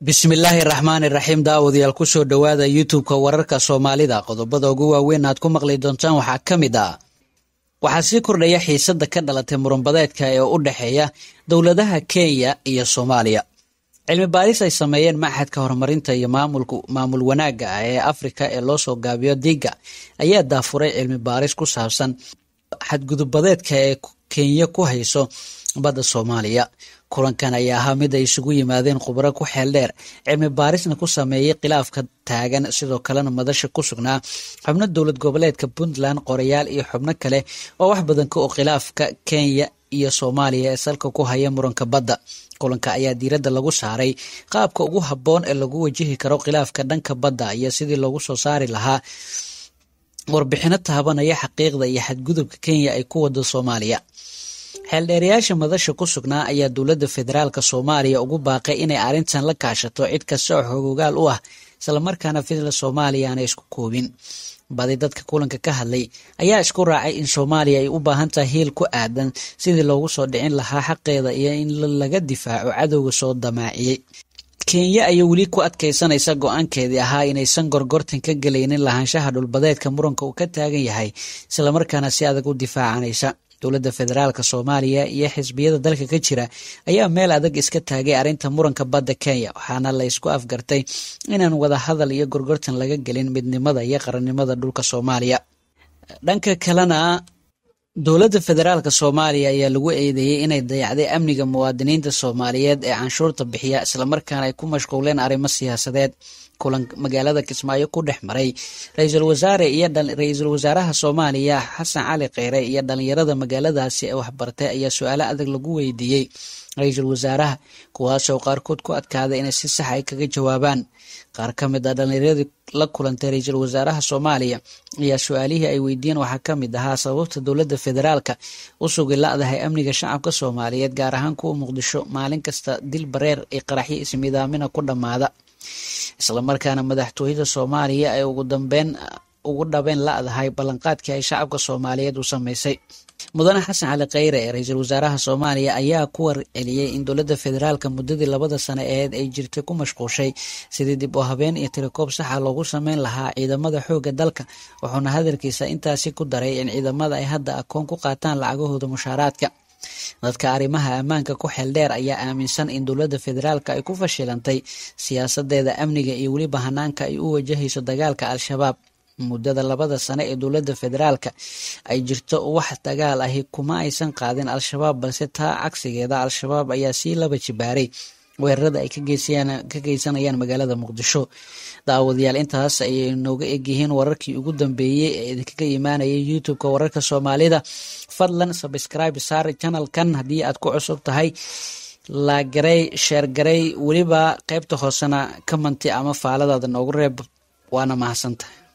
Bismillahirrahmanirrahim daawadayaal ku soo dhawaada YouTube-ka wararka Soomaalida qodobada ugu waaweyn aad ku maqli doontaan waxaa kamid ah waxaa sii kordhaya xiisada ka dhalatay muranbadeedka ee u dhaxeeya dowladaha Kenya iyo Soomaaliya. Cilmi baaris ay sameeyeen Maxadka Horumarinta iyo Maamul Wanaagga ee Afrika ee loo soo gaabiyo DIGA ayaa daafuray cilmi baaris ku saabsan xadgudubbadeedka ee Kenya ku hayso badda Soomaaliya. Kulankan ayaa ahaa mid ay isugu yimaadeen khubaro ku xeel dheer cilmi baarisna ku sameeyay khilaafka taagan sidoo kalena madasha ku sugnaa xubno dowlad goboleedka Puntland qorayaal iyo xubno kale oo wax badan ka khilaafka Kenya iyo Soomaaliya ee salka ku haya muranka badda. Kulanka ayaa diiradda lagu saaray qaabka ugu habboon ee lagu wajihi karo khilaafka dhanka badda iyo sidii loogu soo saari lahaa warbixino taabanaya xaqiiqda iyo xadgudubka Kenya ay ku wado Soomaaliya. Xeeldheerayaasha madasha ku sugnaa ayaa dowladda federaalka Soomaaliya ugu baaqay inay arrintan la kaashato cid kasta oo xogogaal u ah isla markaana fidla Soomaaliya aanay isku koobin. Badi dadka kulanka ka hadlay ayaa isku raacay in Soomaaliya ay u baahan tahay hiil ku aadan sidii loogu soo dhicin lahaa xaqeeda iyo in laga difaaco cadowga soo damaaciyay. Kenya ayaa weli ku adkaysanaysa go'aankeedii ahaa inaysan gorgortan ka galaynin lahaanshaha dhulbadeedka muranka uu ka taagan yahay isla markaana si adag u difaacanaysa. Dowladda federaalka Soomaaliya iyo xisbiyada dalka ka jira ayaa meel adag iska taagay arrinta muranka badda Kenya waxaana la isku afgartay inaan wada hadal iyo gorgortan laga gelin midnimada iyo qarannimada dhulka Soomaaliya. Dhanka kalena dowladda federaalka Soomaaliya ayaa lagu eedeeyay inay dayacday amniga muwaadiniinta Soomaaliyeed ee canshuurta bixiya isla markaana ay ku mashquuleen arrimo siyaasadeed. Kulan magaalada Kismaayo ku dhex maray ra'iisul wasaaraha Soomaaliya Xasan Cali Kheyre iyo dhalinyarada magaaladaasi ee waxbartay ayaa su'aalo adag lagu weydiiyay ra'iisul wasaaraha kuwaas oo qaarkood ku adkaaday inay si sax ah kaga jawaabaan. Qaar ka mid ah dhalinyaradii la kulantay ra'iisul wasaaraha Soomaaliya ayaa su'aalihii ay weydiiyeen waxaa ka mid ahaa sababta dowladda federaalka u sugi la'dahay amniga shacabka Soomaaliyeed gaar ahaan kuwa Muqdisho maalin kasta dil bareer iyo qaraxyo ismiidaamina ku dhamaada. Isla markaana madaxtooyada Soomaaliya ay ugu dhabeen la'dahay ballanqaadkii ay shacabka Soomaaliyeed u sameysay. Mudane Xasan Cali Kheyre ee ra'iisul wasaaraha Soomaaliya ayaa ku warceliyay in dowladda federaalka muddadii 2 sano ay jirtay ku mashquushay sidii dib u habeen iyo tirikoob sax ah loogu sameyn lahaa ciidamada xoogga dalka wuxuuna hadalkiisa intaasi ku daray in ciidamada ay hadda akoon ku qaataan lacagahooda mushaaraadka. Dadka arrimaha ammaanka ku xeel dheer ayaa aaminsan in dowladda federaalka ay ku fashilantay siyaasadeeda amniga iyo weliba hanaanka ay u wajahayso dagaalka Al-Shabaab. Muddada 2 sano ee dowladda federaalka ay jirto wax dagaal ahi kuma aysan qaadin Al-Shabaab balse taa cagsigeeda Al-Shabaab ayaa sii laba jibaaray weerarada ay ka geysanayaan magaalada Muqdisho. Daawadayaal intaas ayay nooga egyihiin wararkii ugu dambeeyay ee idinkaga imaanayay YouTube-ka wararka Soomaalida. Fadlan subscribe saar channel-kan haddii aad ku cusub tahay, la garay, share garay, weliba qaybta hoosena comment ama faaladaada noogu reeb. Waana mahadsantahay.